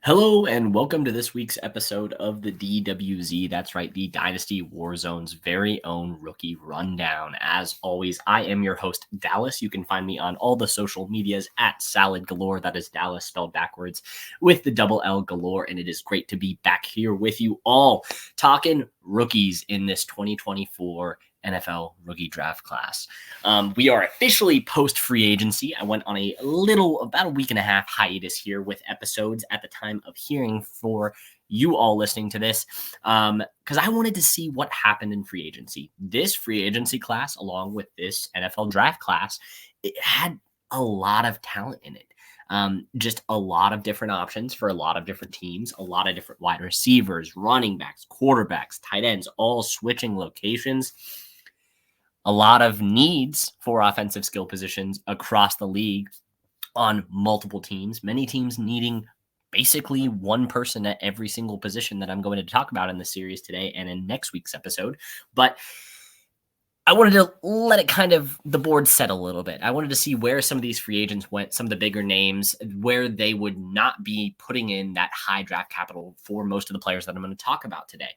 Hello and welcome to this week's episode of the DWZ. That's right, the Dynasty Warzone's very own rookie rundown. As always, I am your host, Dallas. You can find me on all the social medias at Salad Galore. That is Dallas spelled backwards with the double L Galore. And it is great to be back here with you all talking rookies in this 2024 NFL rookie draft class. We are officially post free agency. I went on about a week and a half hiatus here with episodes at the time of hearing for you all listening to this, because I wanted to see what happened in free agency. This free agency class, along with this NFL draft class, it had a lot of talent in it. Just a lot of different options for a lot of different teams, a lot of different wide receivers, running backs, quarterbacks, tight ends, all switching locations. A lot of needs for offensive skill positions across the league on multiple teams, many teams needing basically one person at every single position that I'm going to talk about in the series today and in next week's episode. But I wanted to let it the board settle a little bit. I wanted to see where some of these free agents went, some of the bigger names, where they would not be putting in that high draft capital for most of the players that I'm going to talk about today.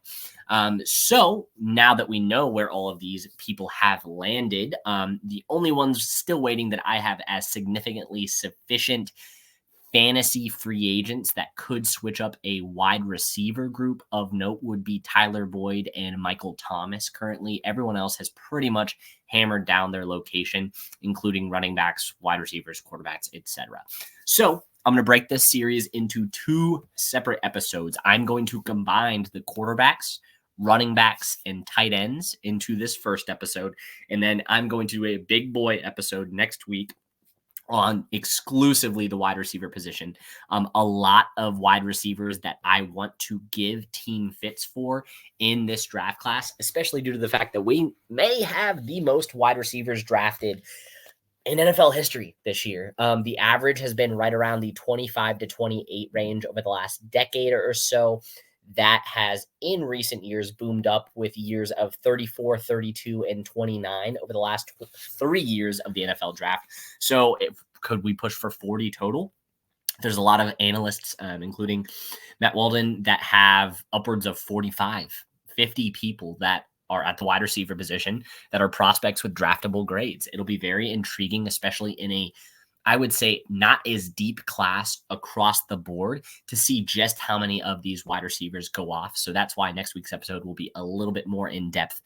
So now that we know where all of these people have landed, the only ones still waiting that I have as significantly sufficient fantasy free agents that could switch up a wide receiver group of note would be Tyler Boyd and Michael Thomas. Currently, everyone else has pretty much hammered down their location, including running backs, wide receivers, quarterbacks, etc. So I'm going to break this series into two separate episodes. I'm going to combine the quarterbacks, running backs, and tight ends into this first episode. And then I'm going to do a big boy episode next week on exclusively the wide receiver position. A lot of wide receivers that I want to give team fits for in this draft class, especially due to the fact that we may have the most wide receivers drafted in NFL history this year. The average has been right around the 25 to 28 range over the last decade or so. That has in recent years boomed up with years of 34, 32, and 29 over the last 3 years of the NFL draft. So could we push for 40 total? There's a lot of analysts, including Matt Walden, that have upwards of 45, 50 people that are at the wide receiver position that are prospects with draftable grades. It'll be very intriguing, especially in I would say, not as deep class across the board to see just how many of these wide receivers go off. So that's why next week's episode will be a little bit more in depth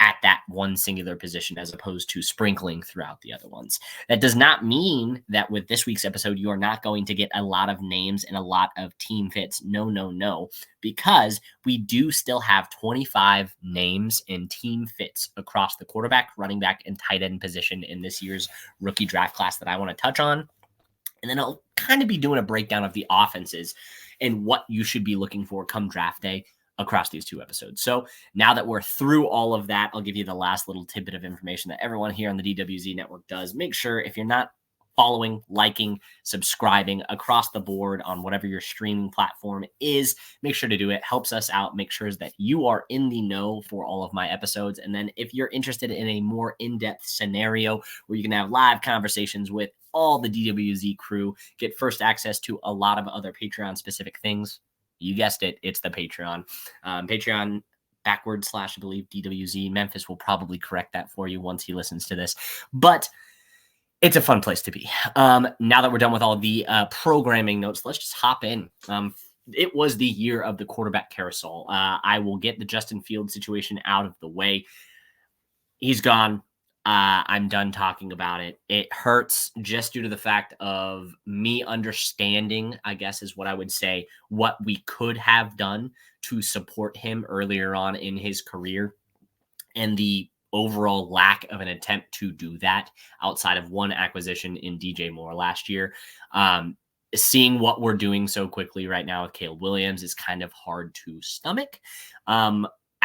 at that one singular position as opposed to sprinkling throughout the other ones. That does not mean that with this week's episode, you are not going to get a lot of names and a lot of team fits. No, because we do still have 25 names and team fits across the quarterback, running back, and tight end position in this year's rookie draft class that I want to touch on. And then I'll kind of be doing a breakdown of the offenses and what you should be looking for come draft day across these two episodes. So now that we're through all of that, I'll give you the last little tidbit of information that everyone here on the DWZ network does. Make sure if you're not following, liking, subscribing across the board on whatever your streaming platform is, make sure to do it. Helps us out. Make sure that you are in the know for all of my episodes. And then if you're interested in a more in-depth scenario where you can have live conversations with all the DWZ crew, get first access to a lot of other Patreon specific things, you guessed it, it's the Patreon. Patreon / I believe DWZ. Memphis will probably correct that for you once he listens to this. But it's a fun place to be. Now that we're done with all the programming notes, let's just hop in. It was the year of the quarterback carousel. I will get the Justin Fields situation out of the way. He's gone. I'm done talking about it. It hurts just due to the fact of me understanding, I guess is what I would say, what we could have done to support him earlier on in his career and the overall lack of an attempt to do that outside of one acquisition in DJ Moore last year. Seeing what we're doing so quickly right now with Caleb Williams is kind of hard to stomach.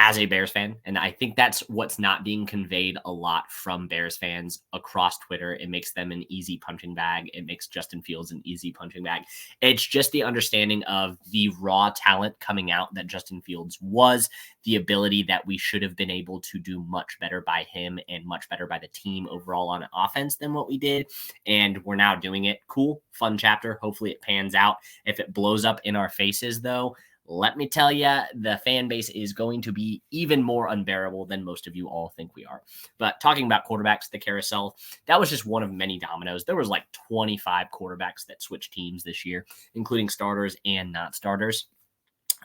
as a Bears fan. And I think that's what's not being conveyed a lot from Bears fans across Twitter. It makes them an easy punching bag. It makes Justin Fields an easy punching bag. It's just the understanding of the raw talent coming out that Justin Fields was, the ability that we should have been able to do much better by him and much better by the team overall on offense than what we did. And we're now doing it. Cool, fun chapter. Hopefully it pans out. If it blows up in our faces, though, let me tell you, the fan base is going to be even more unbearable than most of you all think we are. But talking about quarterbacks, the carousel, that was just one of many dominoes. There was like 25 quarterbacks that switched teams this year, including starters and not starters.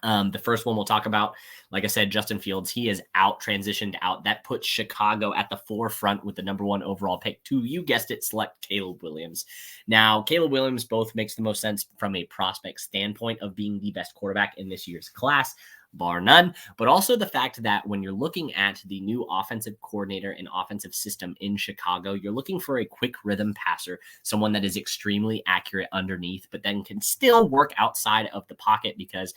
The first one we'll talk about, like I said, Justin Fields, he is transitioned out. That puts Chicago at the forefront with the number 1 overall pick to, you guessed it, select Caleb Williams. Now, Caleb Williams both makes the most sense from a prospect standpoint of being the best quarterback in this year's class, bar none, but also the fact that when you're looking at the new offensive coordinator and offensive system in Chicago, you're looking for a quick rhythm passer, someone that is extremely accurate underneath, but then can still work outside of the pocket because,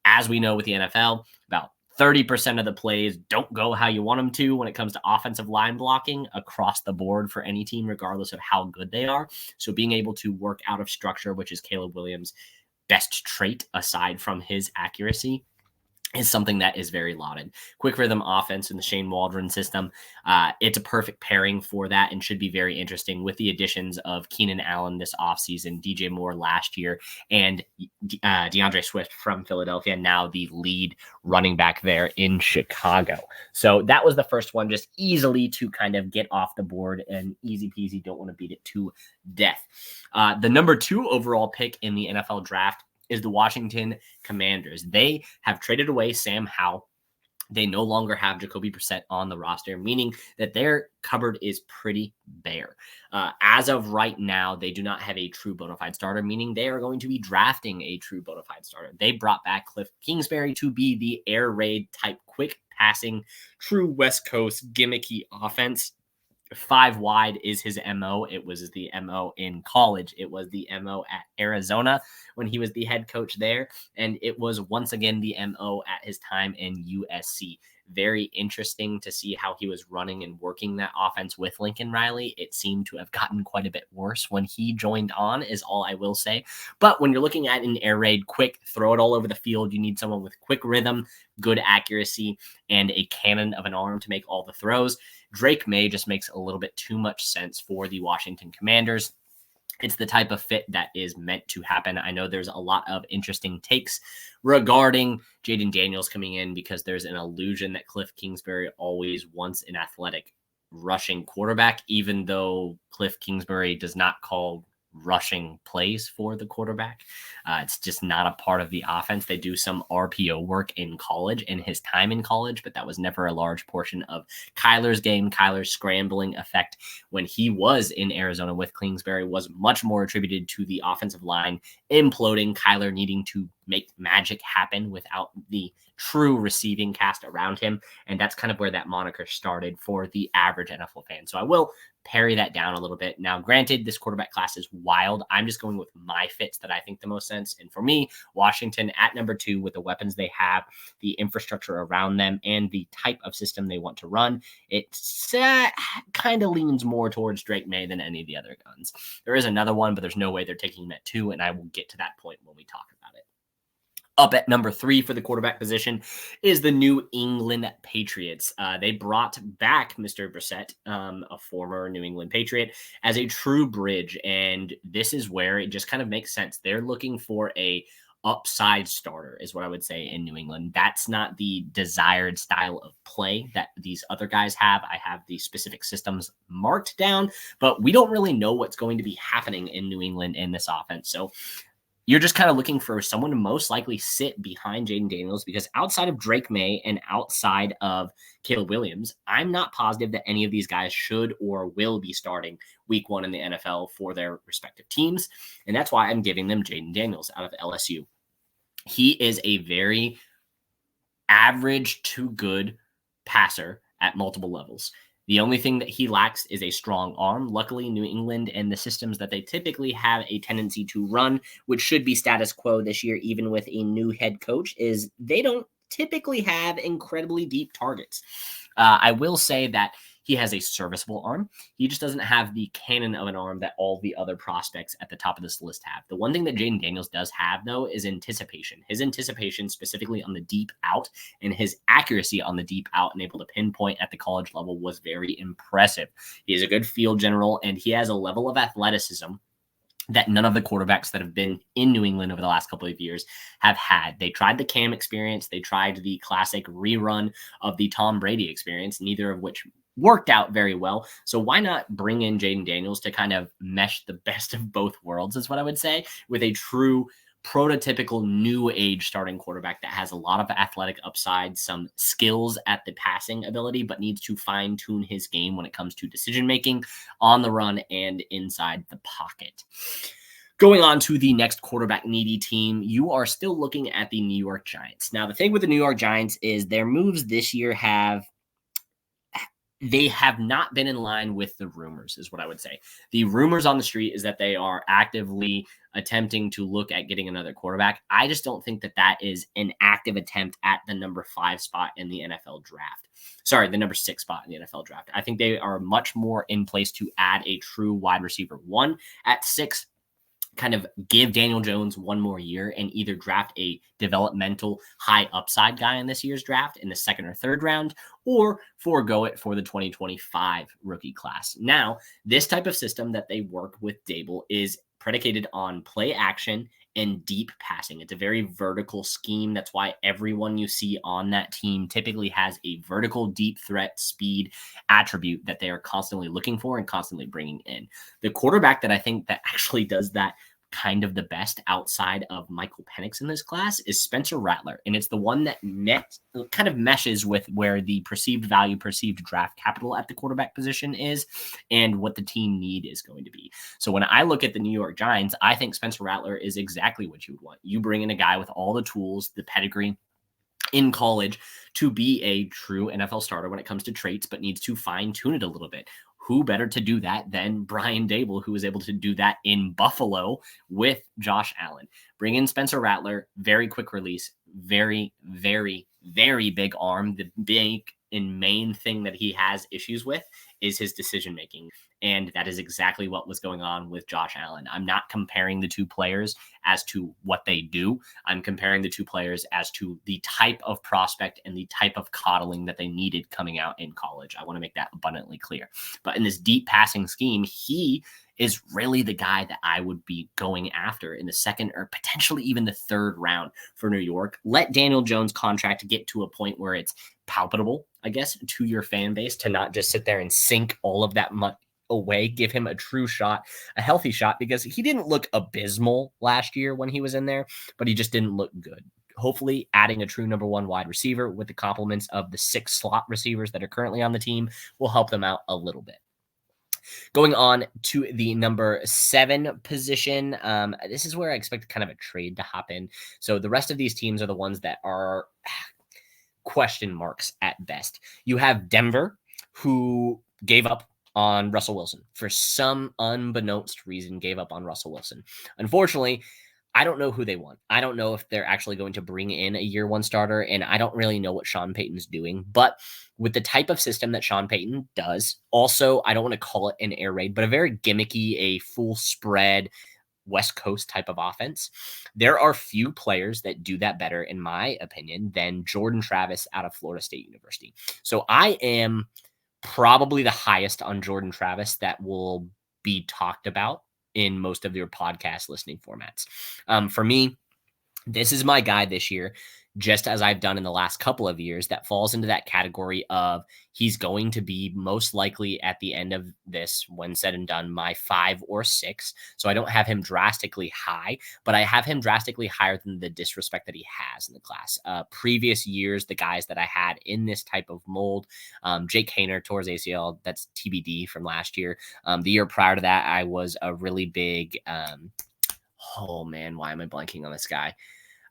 as we know with the NFL, about 30% of the plays don't go how you want them to when it comes to offensive line blocking across the board for any team, regardless of how good they are. So being able to work out of structure, which is Caleb Williams' best trait aside from his accuracy, is something that is very lauded. Quick rhythm offense in the Shane Waldron system. It's a perfect pairing for that and should be very interesting with the additions of Keenan Allen this offseason, DJ Moore last year, and DeAndre Swift from Philadelphia, now the lead running back there in Chicago. So that was the first one, just easily to kind of get off the board and easy peasy, don't want to beat it to death. The number 2 overall pick in the NFL draft is the Washington Commanders. They have traded away Sam Howell. They no longer have Jacoby Brissett on the roster, meaning that their cupboard is pretty bare. As of right now, they do not have a true bona fide starter, meaning they are going to be drafting a true bona fide starter. They brought back Cliff Kingsbury to be the air raid type, quick passing, true West Coast gimmicky offense. 5 wide is his MO. It was the MO in college. It was the MO at Arizona when he was the head coach there. And it was once again the MO at his time in USC. Very interesting to see how he was running and working that offense with Lincoln Riley. It seemed to have gotten quite a bit worse when he joined on, is all I will say. But when you're looking at an air raid, quick, throw it all over the field, you need someone with quick rhythm, good accuracy, and a cannon of an arm to make all the throws. Drakemaye just makes a little bit too much sense for the Washington Commanders. It's the type of fit that is meant to happen. I know there's a lot of interesting takes regarding Jaydendaniels coming in because there's an illusion that Cliff Kingsbury always wants an athletic rushing quarterback, even though Cliff Kingsbury does not call rushing plays for the quarterback. It's just not a part of the offense. They do some RPO work in college, in his time in college, but that was never a large portion of Kyler's game. Kyler's scrambling effect when he was in Arizona with Kingsbury was much more attributed to the offensive line imploding, Kyler needing to make magic happen without the true receiving cast around him. And that's kind of where that moniker started for the average NFL fan. So I will parry that down a little bit. Now, granted, this quarterback class is wild. I'm just going with my fits that I think the most sense. And for me, Washington at number 2 with the weapons they have, the infrastructure around them, and the type of system they want to run, it kind of leans more towards Drakemaye than any of the other guns. There is another one, but there's no way they're taking him at 2, and I will get to that point when we talk about it. Up at number 3 for the quarterback position is the New England Patriots. They brought back Mr. Brissett, a former New England Patriot, as a true bridge, and this is where it just kind of makes sense. They're looking for a upside starter is what I would say in New England. That's not the desired style of play that these other guys have. I have the specific systems marked down, but we don't really know what's going to be happening in New England in this offense. So you're just kind of looking for someone to most likely sit behind Jaydendaniels, because outside of Drakemaye and outside of Caleb Williams, I'm not positive that any of these guys should or will be starting week 1 in the NFL for their respective teams. And that's why I'm giving them Jaydendaniels out of LSU. He is a very average to good passer at multiple levels. The only thing that he lacks is a strong arm. Luckily, New England and the systems that they typically have a tendency to run, which should be status quo this year, even with a new head coach, is they don't typically have incredibly deep targets. I will say that he has a serviceable arm. He just doesn't have the cannon of an arm that all the other prospects at the top of this list have. The one thing that Jayden Daniels does have, though, is anticipation. His anticipation, specifically on the deep out, and his accuracy on the deep out and able to pinpoint at the college level was very impressive. He is a good field general, and he has a level of athleticism that none of the quarterbacks that have been in New England over the last couple of years have had. They tried the Cam experience. They tried the classic rerun of the Tom Brady experience, neither of which worked out very well. So why not bring in Jayden Daniels to kind of mesh the best of both worlds, is what I would say, with a true prototypical new age starting quarterback that has a lot of athletic upside, some skills at the passing ability, but needs to fine tune his game when it comes to decision making on the run and inside the pocket. Going on to the next quarterback needy team, you are still looking at the New York Giants. Now, the thing with the New York Giants is their moves this year they have not been in line with the rumors, is what I would say. The rumors on the street is that they are actively attempting to look at getting another quarterback. I just don't think that that is an active attempt at the number 5 spot in the NFL draft. Sorry, the number 6 spot in the NFL draft. I think they are much more in place to add a true wide receiver 1 at 6, kind of give Daniel Jones one more year and either draft a developmental high upside guy in this year's draft in the 2nd or 3rd round, or forego it for the 2025 rookie class. Now, this type of system that they work with Dable is predicated on play action and deep passing. It's a very vertical scheme. That's why everyone you see on that team typically has a vertical deep threat speed attribute that they are constantly looking for and constantly bringing in. The quarterback that I think that actually does that kind of the best outside of Michael Penix in this class is Spencer Rattler. And it's the one that kind of meshes with where the perceived value, perceived draft capital at the quarterback position is and what the team need is going to be. So when I look at the New York Giants, I think Spencer Rattler is exactly what you would want. You bring in a guy with all the tools, the pedigree in college to be a true NFL starter when it comes to traits, but needs to fine tune it a little bit. Who better to do that than Brian Dable, who was able to do that in Buffalo with Josh Allen? Bring in Spencer Rattler, very quick release, very, very, very big arm. The big and main thing that he has issues with is his decision making. And that is exactly what was going on with Josh Allen. I'm not comparing the two players as to what they do. I'm comparing the two players as to the type of prospect and the type of coddling that they needed coming out in college. I want to make that abundantly clear. But in this deep passing scheme, he is really the guy that I would be going after in the 2nd or potentially even the 3rd round for New York. Let Daniel Jones' contract get to a point where it's palpable, I guess, to your fan base, to not just sit there and sink all of that money away. Give him a true shot, a healthy shot, because he didn't look abysmal last year when he was in there, but he just didn't look good. Hopefully adding a true number 1 wide receiver with the compliments of the 6 slot receivers that are currently on the team will help them out a little bit. Going on to the number 7 position, this is where I expect kind of a trade to hop in. So the rest of these teams are the ones that are question marks at best. You have Denver, who gave up on Russell Wilson for some unbeknownst reason, gave up on Russell Wilson. Unfortunately, I don't know who they want. I don't know if they're actually going to bring in a year 1 starter, and I don't really know what Sean Payton's doing. But with the type of system that Sean Payton does, also, I don't want to call it an air raid, but a very gimmicky, a full spread West Coast type of offense, there are few players that do that better, in my opinion, than Jordan Travis out of Florida State University. So I am probably the highest on Jordan Travis that will be talked about in most of your podcast listening formats. For me, this is my guy this year, just as I've done in the last couple of years, that falls into that category of he's going to be most likely at the end of this, when said and done, my 5 or 6. So I don't have him drastically high, but I have him drastically higher than the disrespect that he has in the class. Previous years, the guys that I had in this type of mold, Jake Haener tore his ACL. That's TBD from last year. The year prior to that, I was a really big, oh man, why am I blanking on this guy?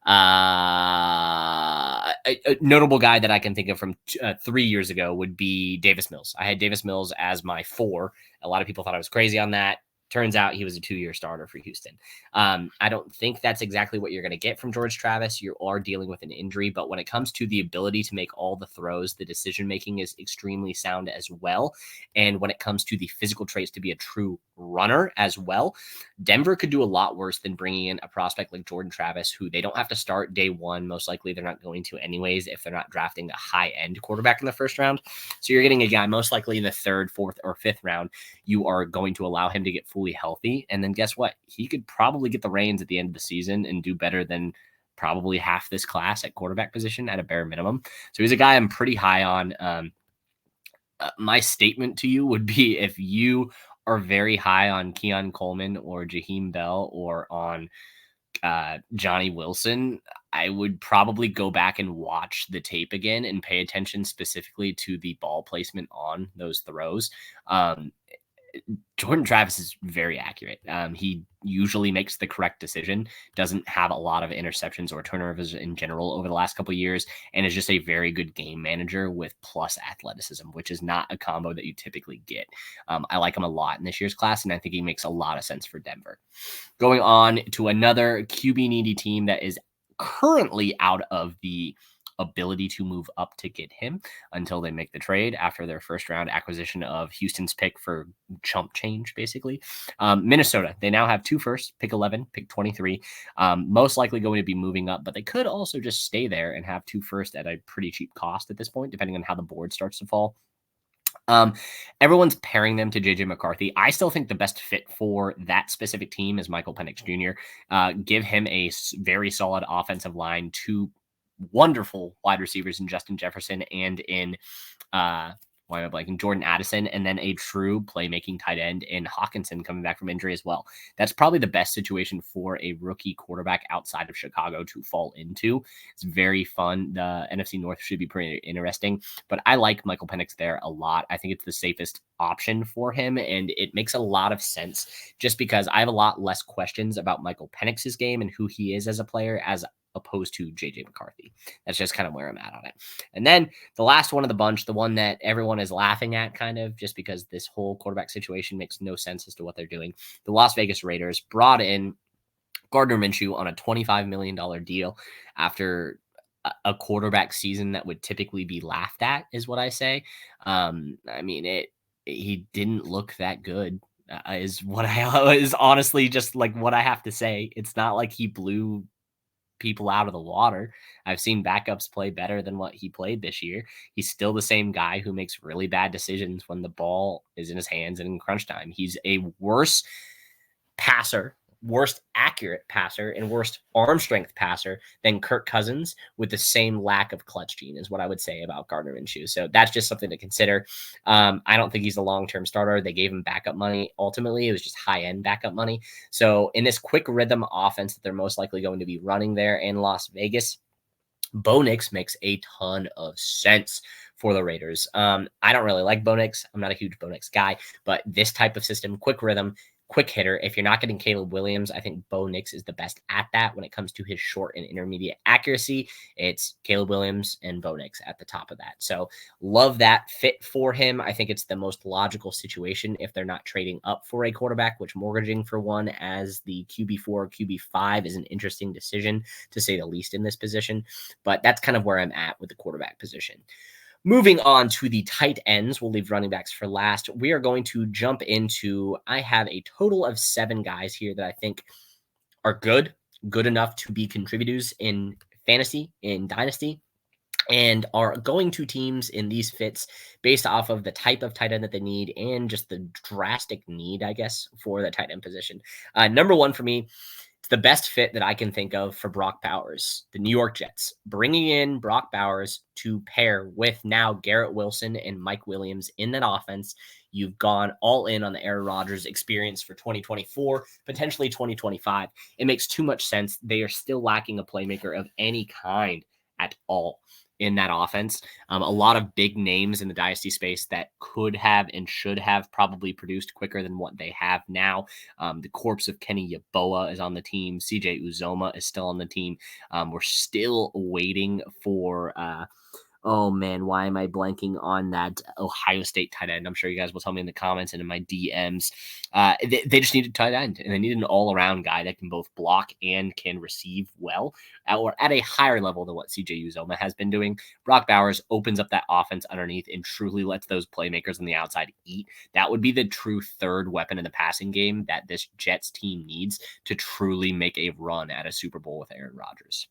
A notable guy that I can think of from 3 years ago would be Davis Mills. I had Davis Mills as my 4. A lot of people thought I was crazy on that. Turns out he was a 2-year starter for Houston. I don't think that's exactly what you're going to get from George Travis. You are dealing with an injury, but when it comes to the ability to make all the throws, the decision making is extremely sound as well. And when it comes to the physical traits to be a true runner as well, Denver could do a lot worse than bringing in a prospect like Jordan Travis, who they don't have to start day one. Most likely they're not going to anyways if they're not drafting a high-end quarterback in the first round. So you're getting a guy most likely in the third, fourth, or fifth round. You are going to allow him to get fully healthy. And then guess what? He could probably get the reins at the end of the season and do better than probably half this class at quarterback position at a bare minimum. So he's a guy I'm pretty high on. My statement to you would be if you are very high on Keon Coleman or Jaheim Bell or on Johnny Wilson, I would probably go back and watch the tape again and pay attention specifically to the ball placement on those throws. Jordan Travis is very accurate. He usually makes the correct decision, doesn't have a lot of interceptions or turnovers in general over the last couple of years, and is just a very good game manager with plus athleticism, which is not a combo that you typically get. I like him a lot in this year's class, and I think he makes a lot of sense for Denver. Going on to another QB needy team that is currently out of the ability to move up to get him until they make the trade after their first round acquisition of Houston's pick for chump change, basically. Minnesota, they now have 2 firsts, pick 11, pick 23, most likely going to be moving up, but they could also just stay there and have 2 firsts at a pretty cheap cost at this point, depending on how the board starts to fall. Everyone's pairing them to JJ McCarthy. I still think the best fit for that specific team is Michael Penix Jr. Give him a very solid offensive line, 2 wonderful wide receivers in Justin Jefferson and in why am I blanking? Jordan Addison, and then a true playmaking tight end in Hawkinson coming back from injury as well. That's probably the best situation for a rookie quarterback outside of Chicago to fall into. It's very fun. The NFC North should be pretty interesting, but I like Michael Penix there a lot. I think it's the safest option for him, and it makes a lot of sense just because I have a lot less questions about Michael Penix's game and who he is as a player as opposed to JJ McCarthy. That's just kind of where I'm at on it. And then the last one of the bunch, the one that everyone is laughing at kind of just because this whole quarterback situation makes no sense as to what they're doing. The Las Vegas Raiders brought in Gardner Minshew on a $25 million deal after a quarterback season that would typically be laughed at is what I say. He didn't look that good. Is honestly just like what I have to say. It's not like he blew people out of the water. I've seen backups play better than what he played this year. He's still the same guy who makes really bad decisions when the ball is in his hands and in crunch time. He's a worse passer, worst accurate passer, and worst arm strength passer than Kirk Cousins with the same lack of clutch gene is what I would say about Gardner Minshew. So that's just something to consider. I don't think he's a long-term starter. They gave him backup money. Ultimately, it was just high-end backup money. So in this quick rhythm offense that they're most likely going to be running there in Las Vegas, Bo Nix makes a ton of sense for the Raiders. I don't really like Bo Nix. I'm not a huge Bo Nix guy, but this type of system, quick rhythm, quick hitter. If you're not getting Caleb Williams, I think Bo Nix is the best at that when it comes to his short and intermediate accuracy. It's Caleb Williams and Bo Nix at the top of that. So love that fit for him. I think it's the most logical situation if they're not trading up for a quarterback, which mortgaging for one as the QB4 or QB5 is an interesting decision to say the least in this position. But that's kind of where I'm at with the quarterback position. Moving on to the tight ends, we'll leave running backs for last. We are going to jump into, I have a total of 7 guys here that I think are good enough to be contributors in fantasy, in Dynasty, and are going to teams in these fits based off of the type of tight end that they need and just the drastic need, I guess, for the tight end position. Number 1 for me, it's the best fit that I can think of for Brock Bowers, the New York Jets, bringing in Brock Bowers to pair with now Garrett Wilson and Mike Williams in that offense. You've gone all in on the Aaron Rodgers experience for 2024, potentially 2025. It makes too much sense. They are still lacking a playmaker of any kind at all in that offense. A lot of big names in the Dynasty space that could have and should have probably produced quicker than what they have now. The corpse of Kenny Yeboah is on the team. CJ Uzoma is still on the team. We're still waiting for Oh man, why am I blanking on that Ohio State tight end? I'm sure you guys will tell me in the comments and in my DMs. They just need a tight end, and they need an all-around guy that can both block and can receive well, or at a higher level than what CJ Uzoma has been doing. Brockbowers opens up that offense underneath and truly lets those playmakers on the outside eat. That would be the true third weapon in the passing game that this Jets team needs to truly make a run at a Super Bowl with Aaron Rodgers.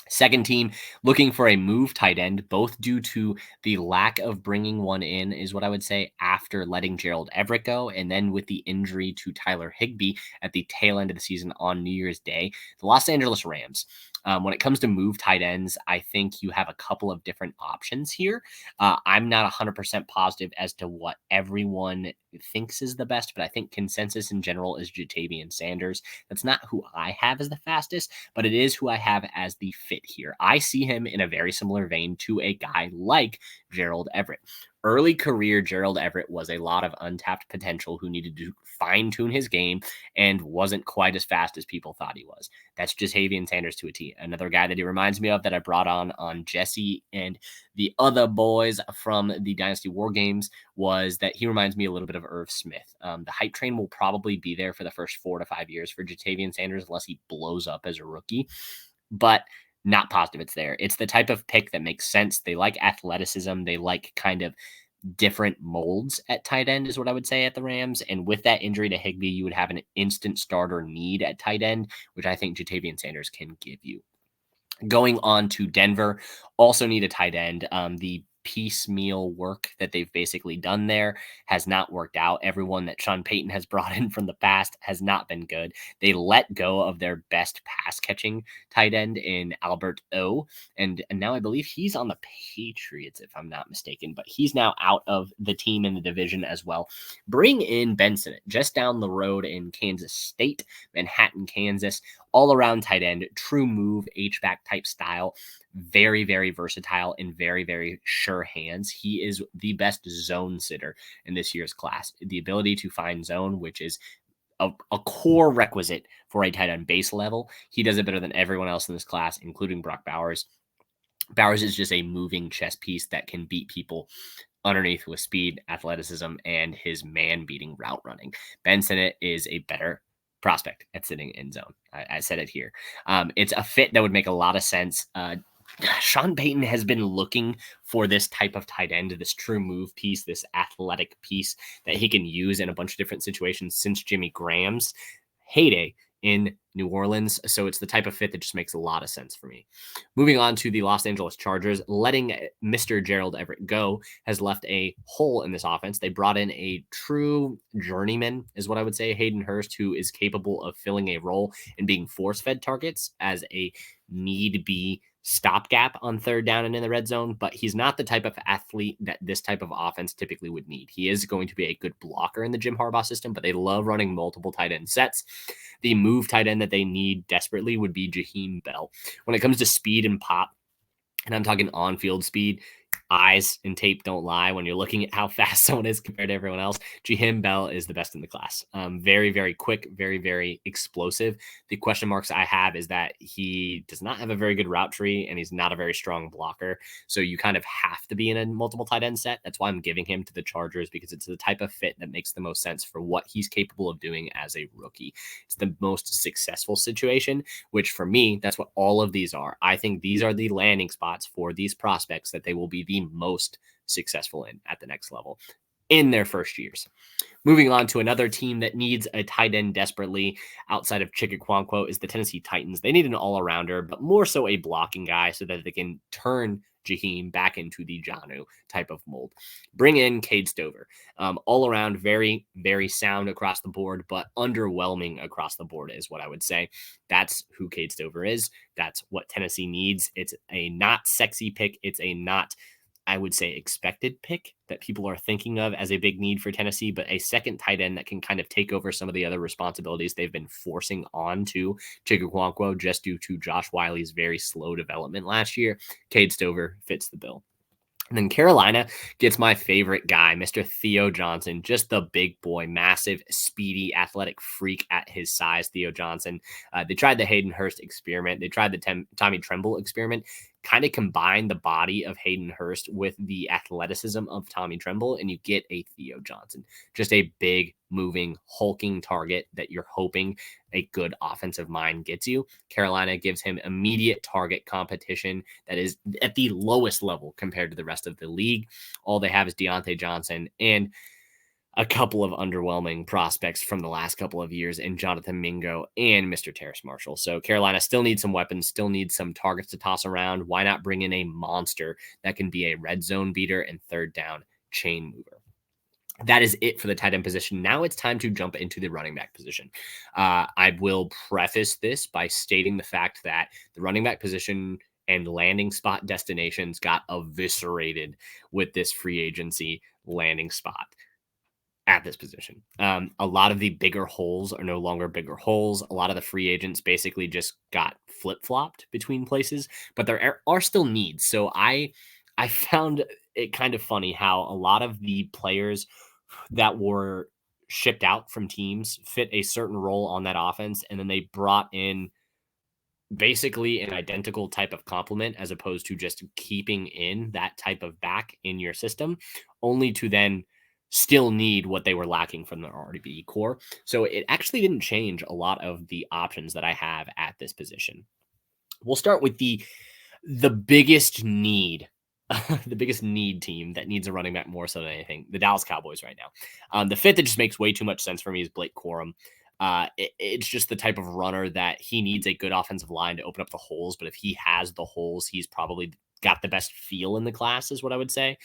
Second team looking for a move tight end, both due to the lack of bringing one in, is what I would say, after letting Gerald Everett go, and then with the injury to Tyler Higbee at the tail end of the season on New Year's Day. The Los Angeles Rams. When it comes to move tight ends, I think you have a couple of different options here. I'm not 100% positive as to what everyone thinks is the best, but I think consensus in general is Ja'Tavion Sanders. That's not who I have as the fastest, but it is who I have as the fit here. I see him in a very similar vein to a guy like Gerald Everett. Early career, Gerald Everett was a lot of untapped potential who needed to fine tune his game and wasn't quite as fast as people thought he was. That's just Ja'Tavion Sanders to a T. Another guy that he reminds me of that I brought on Jesse and the other boys from the Dynasty War Games was that he reminds me a little bit of Irv Smith. The hype train will probably be there for the first 4 to 5 years for Ja'Tavion Sanders unless he blows up as a rookie. But not positive it's there. It's the type of pick that makes sense. They like athleticism. They like kind of different molds at tight end is what I would say at the Rams. And with that injury to Higbee, you would have an instant starter need at tight end, which I think Ja'Tavion Sanders can give you. Going on to Denver, also need a tight end. The piecemeal work that they've basically done there has not worked out. Everyone that Sean Payton has brought in from the past has not been good. They let go of their best pass catching tight end in Albert O. And now I believe he's on the Patriots, if I'm not mistaken, but he's now out of the team in the division as well. Bring in Benson, just down the road in Kansas State, Manhattan, Kansas. All around tight end, true move, H-back type style, very, very versatile and very, very sure hands. He is the best zone sitter in this year's class. The ability to find zone, which is a core requisite for a tight end base level. He does it better than everyone else in this class, including Brock Bowers. Bowers is just a moving chess piece that can beat people underneath with speed, athleticism, and his man-beating route running. Ben Sinnott is a better prospect at sitting in zone. I said it here. It's a fit that would make a lot of sense. Sean Payton has been looking for this type of tight end, this true move piece, this athletic piece that he can use in a bunch of different situations since Jimmy Graham's heyday in New Orleans. So it's the type of fit that just makes a lot of sense for me. Moving on to the Los Angeles Chargers, letting Mr. Gerald Everett go has left a hole in this offense. They brought in a true journeyman, is what I would say, Hayden Hurst, who is capable of filling a role and being force-fed targets as a need-be stopgap on third down and in the red zone, but he's not the type of athlete that this type of offense typically would need. He is going to be a good blocker in the Jim Harbaugh system, but they love running multiple tight end sets. The move tight end that they need desperately would be Jaheim Bell. When it comes to speed and pop, and I'm talking on-field speed, eyes and tape don't lie when you're looking at how fast someone is compared to everyone else. Jaheim Bell is the best in the class. Very, very quick, very, very explosive. The question marks I have is that he does not have a very good route tree and he's not a very strong blocker. So you kind of have to be in a multiple tight end set. That's why I'm giving him to the Chargers, because it's the type of fit that makes the most sense for what he's capable of doing as a rookie. It's the most successful situation, which for me, that's what all of these are. I think these are the landing spots for these prospects that they will be the most successful in at the next level in their first years. Moving on to another team that needs a tight end desperately outside of Chigga is the Tennessee Titans. They need an all-arounder, but more so a blocking guy so that they can turn Jaheim back into the Jonnu type of mold. Bring in Cade Stover. All around, very, very sound across the board, but underwhelming across the board is what I would say. That's who Cade Stover is. That's what Tennessee needs. It's a not sexy pick. It's a not, I would say, expected pick that people are thinking of as a big need for Tennessee, but a second tight end that can kind of take over some of the other responsibilities they've been forcing on to Chigga just due to Josh Wiley's very slow development last year. Cade Stover fits the bill. And then Carolina gets my favorite guy, Mr. Theo Johnson, just the big boy, massive, speedy, athletic freak at his size, Theo Johnson. They tried the Hayden Hurst experiment. They tried the Tommy Tremble experiment. kind of combine the body of Hayden Hurst with the athleticism of Tommy Tremble, and you get a Theo Johnson, just a big, moving, hulking target that you're hoping a good offensive mind gets you. Carolina gives him immediate target competition that is at the lowest level compared to the rest of the league. All they have is Deontay Johnson and a couple of underwhelming prospects from the last couple of years in Jonathan Mingo and Mr. Terrace Marshall. So Carolina still needs some weapons, still needs some targets to toss around. Why not bring in a monster that can be a red zone beater and third down chain mover? That is it for the tight end position. Now it's time to jump into the running back position. I will preface this by stating the fact that the running back position and landing spot destinations got eviscerated with this free agency landing spot at this position. A lot of the bigger holes are no longer bigger holes. A lot of the free agents basically just got flip-flopped between places, but there are still needs. So I found it kind of funny how a lot of the players that were shipped out from teams fit a certain role on that offense, and then they brought in basically an identical type of complement as opposed to just keeping in that type of back in your system, only to then still need what they were lacking from their RDB core. So it actually didn't change a lot of the options that I have at this position. We'll start with the biggest need, the biggest need team that needs a running back more so than anything, the Dallas Cowboys right now. The fit that just makes way too much sense for me is Blake Corum. It's just the type of runner that he needs a good offensive line to open up the holes. But if he has the holes, he's probably got the best feel in the class, is what I would say.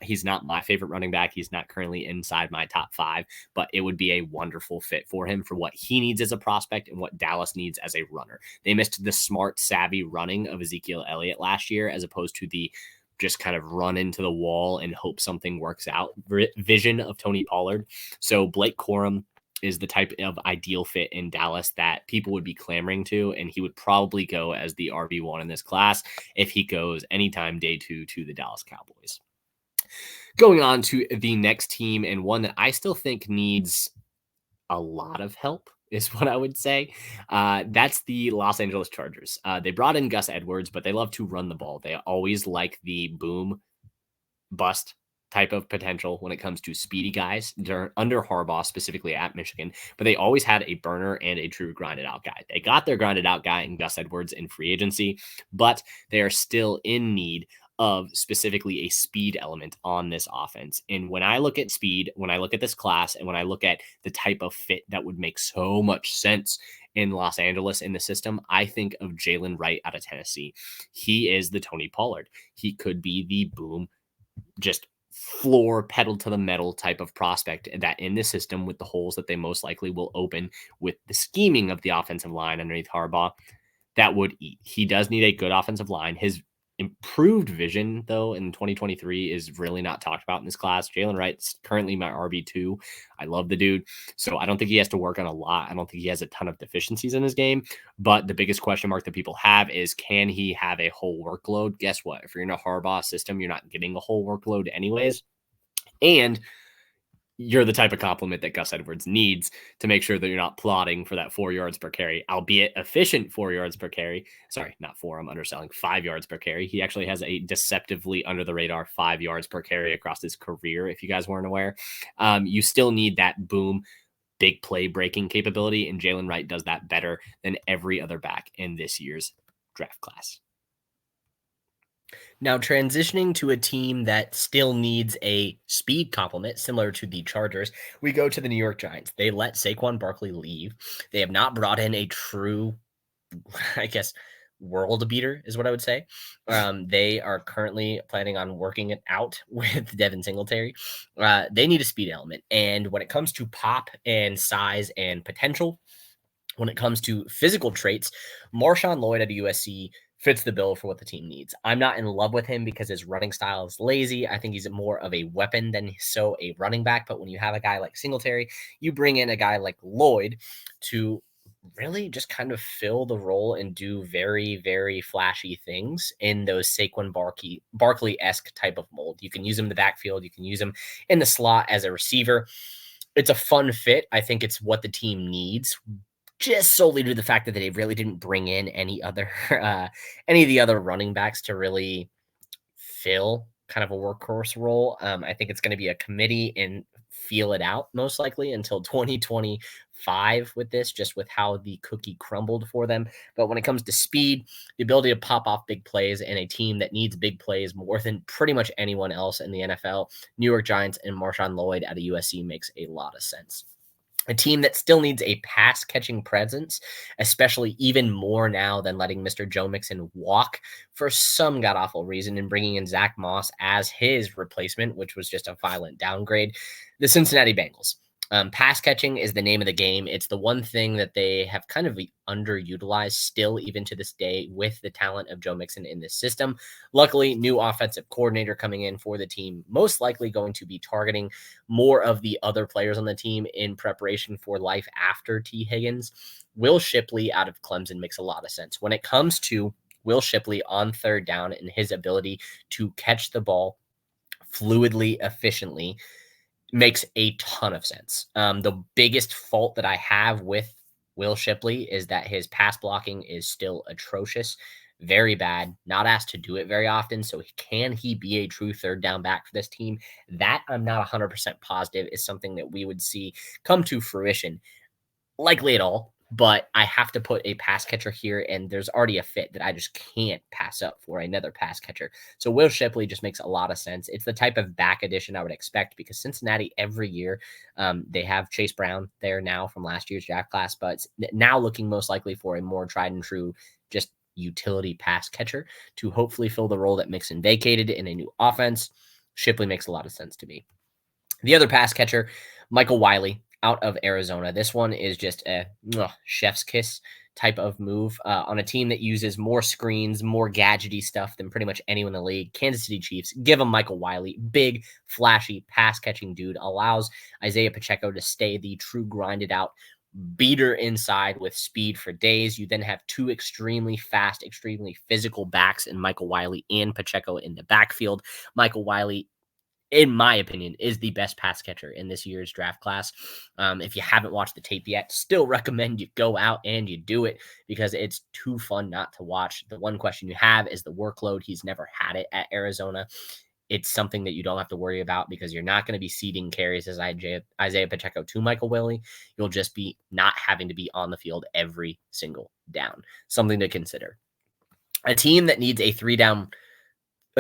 He's not my favorite running back. He's not currently inside my top 5, but it would be a wonderful fit for him for what he needs as a prospect and what Dallas needs as a runner. They missed the smart, savvy running of Ezekiel Elliott last year, as opposed to the just kind of run into the wall and hope something works out vision of Tony Pollard. So Blake Corum is the type of ideal fit in Dallas that people would be clamoring to, and he would probably go as the RB1 in this class if he goes anytime day 2 to the Dallas Cowboys. Going on to the next team, and one that I still think needs a lot of help is what I would say. That's the Los Angeles Chargers. They brought in Gus Edwards, but they love to run the ball. They always like the boom bust type of potential when it comes to speedy guys under Harbaugh, specifically at Michigan, but they always had a burner and a true grinded out guy. They got their grinded out guy in Gus Edwards in free agency, but they are still in need of specifically a speed element on this offense. And when I look at speed, when I look at this class, and when I look at the type of fit that would make so much sense in Los Angeles in the system, I think of Jalen Wright out of Tennessee. He is the Tony Pollard. He could be the boom, just floor pedal to the metal type of prospect that in the system, with the holes that they most likely will open with the scheming of the offensive line underneath Harbaugh, that would eat. He does need a good offensive line. His improved vision, though, in 2023 is really not talked about in this class. Jalen Wright's currently my RB2. I love the dude. So I don't think he has to work on a lot. I don't think he has a ton of deficiencies in his game. But the biggest question mark that people have is, can he have a whole workload? Guess what? If you're in a Harbaugh system, you're not getting a whole workload anyways. And you're the type of compliment that Gus Edwards needs to make sure that you're not plotting for that 4 yards per carry, albeit efficient 4 yards per carry. Sorry, not 4. I'm underselling 5 yards per carry. He actually has a deceptively under the radar 5 yards per carry across his career. If you guys weren't aware, you still need that boom, big play breaking capability. And Jalen Wright does that better than every other back in this year's draft class. Now, transitioning to a team that still needs a speed complement, similar to the Chargers, we go to the New York Giants. They let Saquon Barkley leave. They have not brought in a true, I guess, world beater is what I would say. They are currently planning on working it out with Devin Singletary. They need a speed element. And when it comes to pop and size and potential, when it comes to physical traits, Marshawnlloyd at USC fits the bill for what the team needs. I'm not in love with him because his running style is lazy. I think he's more of a weapon than so a running back. But when you have a guy like Singletary, you bring in a guy like Lloyd to really just kind of fill the role and do very, very flashy things in those Saquon Barkley-esque type of mold. You can use him in the backfield. You can use him in the slot as a receiver. It's a fun fit. I think it's what the team needs. just solely due to the fact that they really didn't bring in any other any of the other running backs to really fill kind of a workhorse role. I think it's going to be a committee and feel it out most likely until 2025 with this, just with how the cookie crumbled for them. But when it comes to speed, the ability to pop off big plays, and a team that needs big plays more than pretty much anyone else in the NFL, New York Giants and Marshawnlloyd out of USC makes a lot of sense. A team that still needs a pass catching presence, especially even more now than letting Mr. Joe Mixon walk for some god awful reason and bringing in Zach Moss as his replacement, which was just a violent downgrade. The Cincinnati Bengals. Pass catching is the name of the game. It's the one thing that they have kind of underutilized still, even to this day, with the talent of Joe Mixon in this system. Luckily, new offensive coordinator coming in for the team, most likely going to be targeting more of the other players on the team in preparation for life after T. Higgins. Will Shipley out of Clemson makes a lot of sense. When it comes to Will Shipley on third down and his ability to catch the ball fluidly, efficiently, makes a ton of sense. The biggest fault that I have with Will Shipley is that his pass blocking is still atrocious, very bad, not asked to do it very often. So can he be a true third down back for this team? That I'm not 100% positive is something that we would see come to fruition. Likely at all, but I have to put a pass catcher here, and there's already a fit that I just can't pass up for another pass catcher. So Will Shipley just makes a lot of sense. It's the type of back addition I would expect because Cincinnati every year, they have Chase Brown there now from last year's draft class, but now looking most likely for a more tried and true just utility pass catcher to hopefully fill the role that Mixon vacated in a new offense. Shipley makes a lot of sense to me. The other pass catcher, Michael Wiley, out of Arizona. This one is just a chef's kiss type of move on a team that uses more screens, more gadgety stuff than pretty much anyone in the league. Kansas City Chiefs, give them Michael Wiley. Big, flashy, pass-catching dude. Allows Isaiah Pacheco to stay the true grinded out beater inside with speed for days. You then have two extremely fast, extremely physical backs in Michael Wiley and Pacheco in the backfield. Michael Wiley, in my opinion, is the best pass catcher in this year's draft class. If you haven't watched the tape yet, still recommend you go out and you do it because it's too fun not to watch. The one question you have is the workload. He's never had it at Arizona. It's something that you don't have to worry about because you're not going to be ceding carries as Isaiah Pacheco to Michael Wiley. You'll just be not having to be on the field every single down. Something to consider. A team that needs a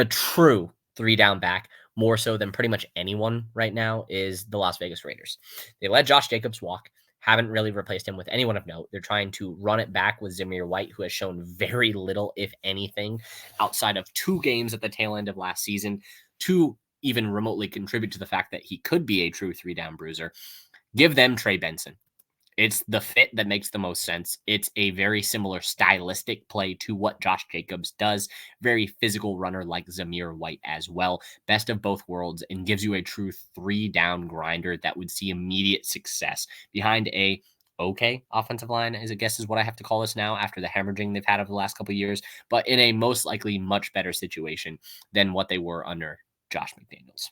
true three down back, more so than pretty much anyone right now, is the Las Vegas Raiders. They let Josh Jacobs walk, haven't really replaced him with anyone of note. They're trying to run it back with Zamir White, who has shown very little, if anything, outside of 2 games at the tail end of last season to even remotely contribute to the fact that he could be a true 3-down bruiser. Give them Treybenson. It's the fit that makes the most sense. It's a very similar stylistic play to what Josh Jacobs does. Very physical runner like Zamir White as well. Best of both worlds, and gives you a true 3-down grinder that would see immediate success behind a okay offensive line, I guess is what I have to call this now after the hemorrhaging they've had over the last couple of years, but in a most likely much better situation than what they were under Josh McDaniels.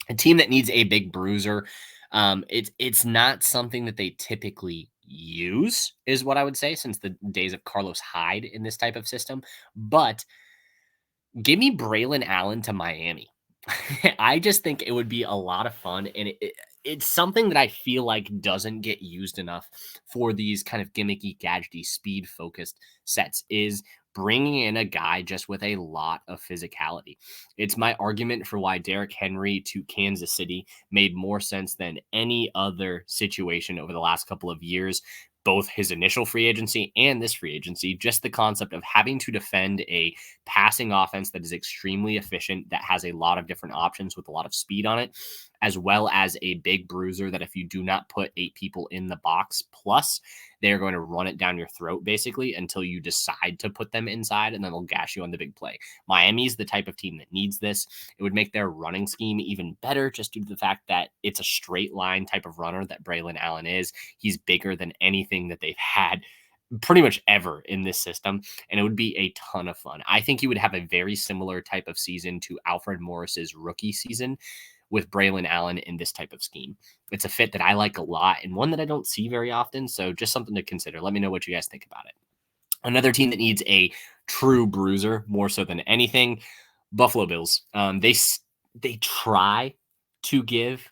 A team that needs a big bruiser. It's not something that they typically use, is what I would say, since the days of Carlos Hyde in this type of system. But give me Braylon Allen to Miami. I just think it would be a lot of fun, and it's something that I feel like doesn't get used enough for these kind of gimmicky, gadgety, speed-focused sets, is bringing in a guy just with a lot of physicality. It's my argument for why Derrick Henry to Kansas City made more sense than any other situation over the last couple of years, both his initial free agency and this free agency. Just the concept of having to defend a passing offense that is extremely efficient, that has a lot of different options with a lot of speed on it, as well as a big bruiser that if you do not put 8 people in the box plus, they're going to run it down your throat basically until you decide to put them inside, and then they'll gash you on the big play. Miami's the type of team that needs this. It would make their running scheme even better just due to the fact that it's a straight line type of runner that Braylon Allen is. He's bigger than anything that they've had pretty much ever in this system, and it would be a ton of fun. I think he would have a very similar type of season to Alfred Morris's rookie season, with Braylon Allen in this type of scheme. It's a fit that I like a lot and one that I don't see very often. So just something to consider. Let me know what you guys think about it. Another team that needs a true bruiser more so than anything, Buffalo Bills. They try to give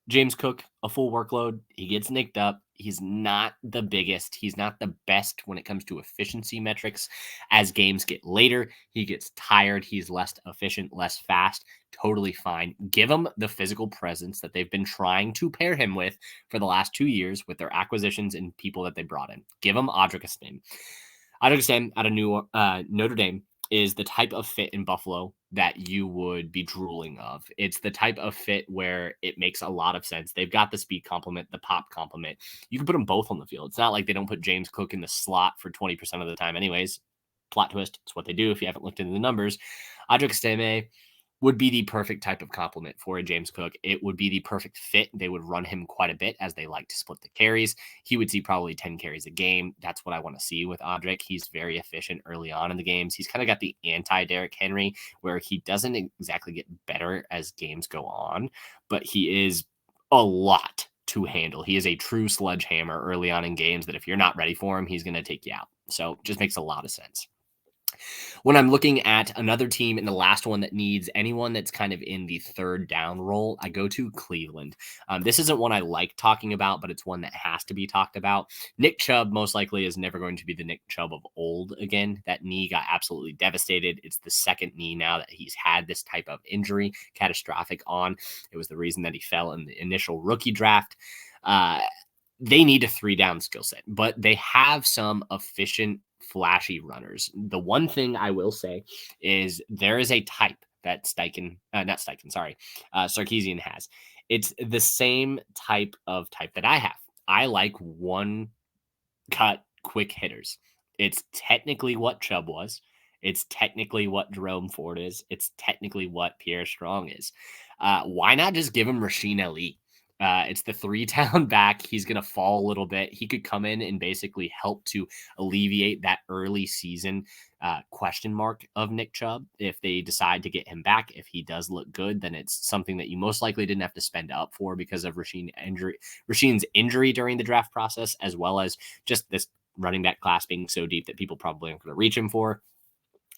James Cook a full workload. He gets nicked up. He's not the biggest. He's not the best when it comes to efficiency metrics. As games get later, he gets tired. He's less efficient, less fast. Totally fine. Give him the physical presence that they've been trying to pair him with for the last 2 years with their acquisitions and people that they brought in. Give him Audric Estim. Audric Estim out of Notre Dame is the type of fit in Buffalo that you would be drooling of. It's the type of fit where it makes a lot of sense. They've got the speed complement, the pop complement. You can put them both on the field. It's not like they don't put James Cook in the slot for 20% of the time anyways. Plot twist. It's what they do if you haven't looked into the numbers. Audric Estim would be the perfect type of complement for a James Cook. It would be the perfect fit. They would run him quite a bit as they like to split the carries. He would see probably 10 carries a game. That's what I want to see with Audric. He's very efficient early on in the games. He's kind of got the anti-Derrick Henry where he doesn't exactly get better as games go on, but he is a lot to handle. He is a true sledgehammer early on in games that if you're not ready for him, he's going to take you out. So just makes a lot of sense. When I'm looking at another team in the last one that needs anyone that's kind of in the third down role, I go to Cleveland. This isn't one I like talking about, but it's one that has to be talked about. Nick Chubb most likely is never going to be the Nick Chubb of old again. That knee got absolutely devastated. It's the second knee now that he's had this type of injury, catastrophic on. It was the reason that he fell in the initial rookie draft. They need a 3-down skill set, but they have some efficient, flashy runners. The one thing I will say is there is a type that Sarkisian has. It's the same type that I have. I like one cut quick hitters. It's technically what Chubb was. It's technically what Jerome Ford is. It's technically what Pierre Strong is. Why not just give him Rasheen Ali? It's the 3-down back. He's going to fall a little bit. He could come in and basically help to alleviate that early season question mark of Nick Chubb. If they decide to get him back, if he does look good, then it's something that you most likely didn't have to spend up for because of Rasheen's injury during the draft process, as well as just this running back class being so deep that people probably aren't going to reach him for.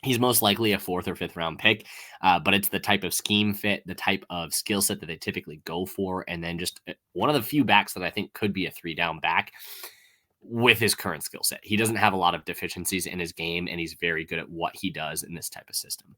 He's most likely a 4th or 5th round pick, but it's the type of scheme fit, the type of skill set that they typically go for, and then just one of the few backs that I think could be a 3-down back with his current skill set. He doesn't have a lot of deficiencies in his game, and he's very good at what he does in this type of system.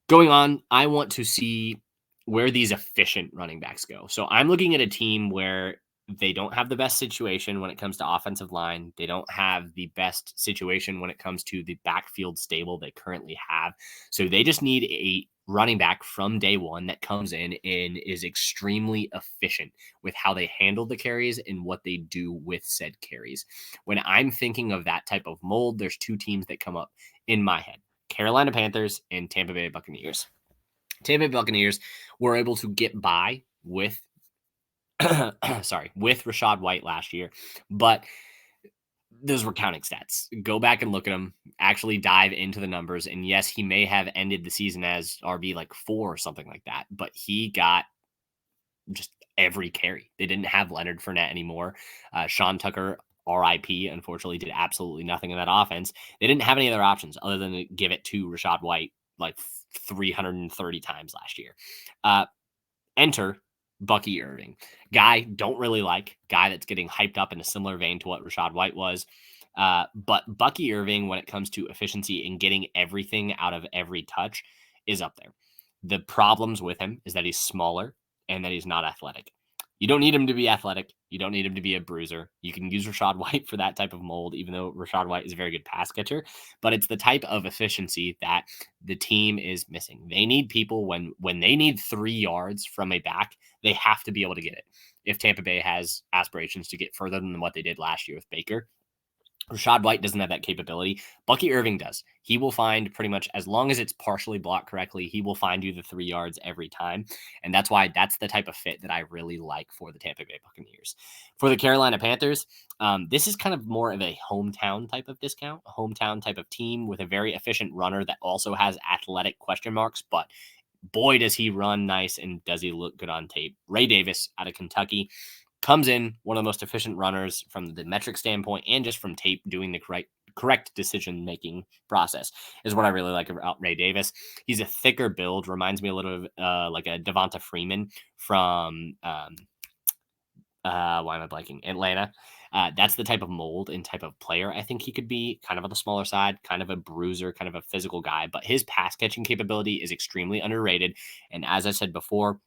Going on, I want to see where these efficient running backs go. So I'm looking at a team where they don't have the best situation when it comes to offensive line. They don't have the best situation when it comes to the backfield stable they currently have. So they just need a running back from day one that comes in and is extremely efficient with how they handle the carries and what they do with said carries. When I'm thinking of that type of mold, there's 2 teams that come up in my head: Carolina Panthers and Tampa Bay Buccaneers. Tampa Bay Buccaneers were able to get by with with Rachaad White last year, but those were counting stats. Go back and look at them, actually dive into the numbers. And yes, he may have ended the season as RB like 4 or something like that, but he got just every carry. They didn't have Leonard Fournette anymore. Sean Tucker, RIP, unfortunately did absolutely nothing in that offense. They didn't have any other options other than to give it to Rachaad White like 330 times last year. Enter Bucky Irving. Guy don't really like. Guy that's getting hyped up in a similar vein to what Rachaad White was. But Bucky Irving, when it comes to efficiency and getting everything out of every touch, is up there. The problems with him is that he's smaller and that he's not athletic. You don't need him to be athletic. You don't need him to be a bruiser. You can use Rachaad White for that type of mold, even though Rachaad White is a very good pass catcher. But it's the type of efficiency that the team is missing. They need people when they need 3 yards from a back, they have to be able to get it. If Tampa Bay has aspirations to get further than what they did last year with Baker, Rachaad White doesn't have that capability. Bucky Irving does. He will find pretty much, as long as it's partially blocked correctly, he will find you the 3 yards every time. And that's why that's the type of fit that I really like for the Tampa Bay Buccaneers. For the Carolina Panthers, this is kind of more of a hometown type of discount, a hometown type of team with a very efficient runner that also has athletic question marks, but boy, does he run nice and does he look good on tape. Ray Davis out of Kentucky comes in one of the most efficient runners from the metric standpoint and just from tape, doing the correct decision-making process is what I really like about Ray Davis. He's a thicker build, reminds me a little of like a Devonta Freeman from why am I blanking? Atlanta. That's the type of mold and type of player I think he could be, kind of on the smaller side, kind of a bruiser, kind of a physical guy, but his pass catching capability is extremely underrated. And as I said before,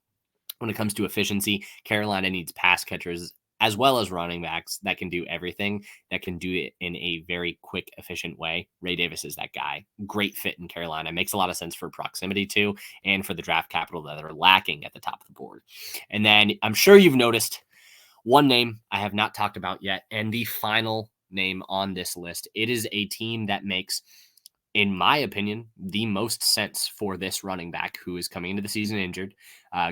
when it comes to efficiency, Carolina needs pass catchers as well as running backs that can do everything, that can do it in a very quick, efficient way. Ray Davis is that guy. Great fit in Carolina. Makes a lot of sense for proximity too, and for the draft capital that they're lacking at the top of the board. And then I'm sure you've noticed one name I have not talked about yet, and the final name on this list. It is a team that makes, in my opinion, the most sense for this running back who is coming into the season injured,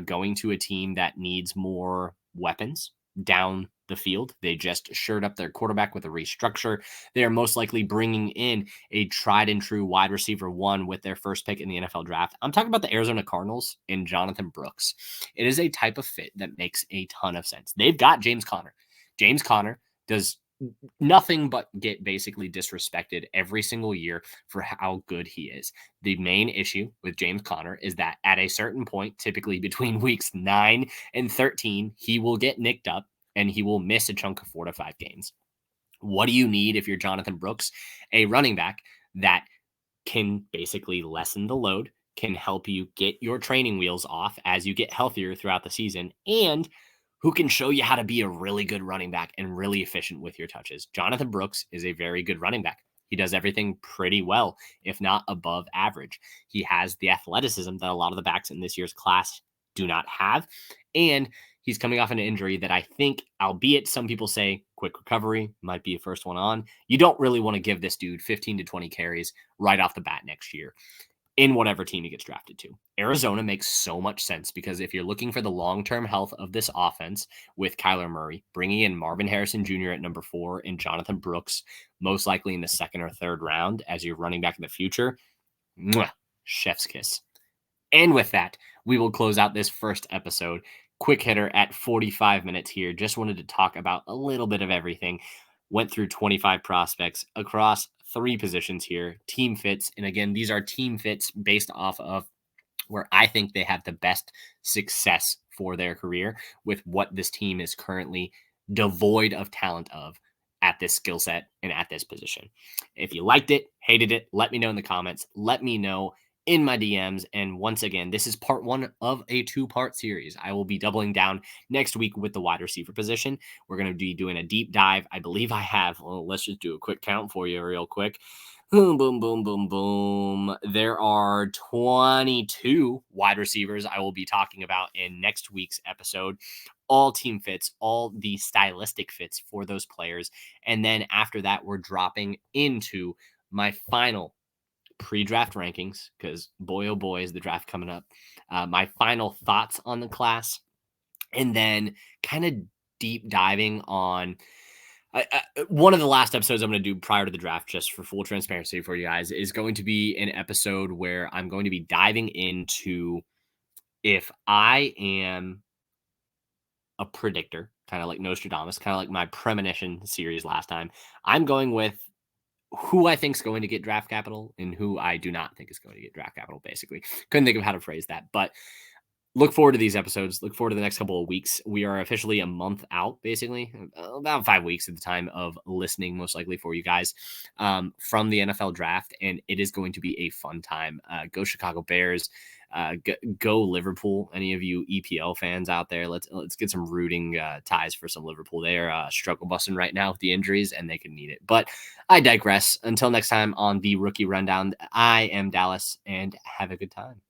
going to a team that needs more weapons down the field. They just shored up their quarterback with a restructure. They are most likely bringing in a tried and true wide receiver one with their first pick in the NFL draft. I'm talking about the Arizona Cardinals and Jonathan Brooks. It is a type of fit that makes a ton of sense. They've got James Conner. James Conner does nothing but get basically disrespected every single year for how good he is. The main issue with James Conner is that at a certain point, typically between weeks 9 and 13, he will get nicked up and he will miss a chunk of 4 to 5 games. What do you need if you're Jonathan Brooks? A running back that can basically lessen the load, can help you get your training wheels off as you get healthier throughout the season, and who can show you how to be a really good running back and really efficient with your touches. Jonathan Brooks is a very good running back. He does everything pretty well, if not above average. He has the athleticism that a lot of the backs in this year's class do not have. And he's coming off an injury that I think, albeit some people say quick recovery might be a first one on, you don't really want to give this dude 15 to 20 carries right off the bat next year in whatever team he gets drafted to. Arizona makes so much sense because if you're looking for the long-term health of this offense with Kyler Murray, bringing in Marvin Harrison Jr. at number 4 and Jonathan Brooks, most likely in the 2nd or 3rd round as your running back in the future, chef's kiss. And with that, we will close out this first episode. Quick hitter at 45 minutes here. Just wanted to talk about a little bit of everything. Went through 25 prospects across 3 positions here, team fits. And again, these are team fits based off of where I think they have the best success for their career with what this team is currently devoid of talent of at this skill set and at this position. If you liked it, hated it, let me know in the comments. Let me know in my DMs. And once again, this is part 1 of a 2-part series. I will be doubling down next week with the wide receiver position. We're going to be doing a deep dive. I believe I have, well, let's just do a quick count for you real quick. Boom, boom, boom, boom, boom. There are 22 wide receivers I will be talking about in next week's episode. All team fits, all the stylistic fits for those players. And then after that, we're dropping into my final pre-draft rankings, because boy, oh boy, is the draft coming up. My final thoughts on the class, and then kind of deep diving on one of the last episodes I'm going to do prior to the draft, just for full transparency for you guys, is going to be an episode where I'm going to be diving into if I am a predictor, kind of like Nostradamus, kind of like my premonition series last time. I'm going with who I think is going to get draft capital and who I do not think is going to get draft capital, basically. Couldn't think of how to phrase that, but look forward to these episodes. Look forward to the next couple of weeks. We are officially a month out, basically, about 5 weeks at the time of listening, most likely for you guys, from the NFL draft. And it is going to be a fun time. Go Chicago Bears. Go Liverpool. Any of you EPL fans out there, let's get some rooting ties for some Liverpool. They're struggle busting right now with the injuries, and they can need it. But I digress. Until next time on the Rookie Rundown, I am Dallas, and have a good time.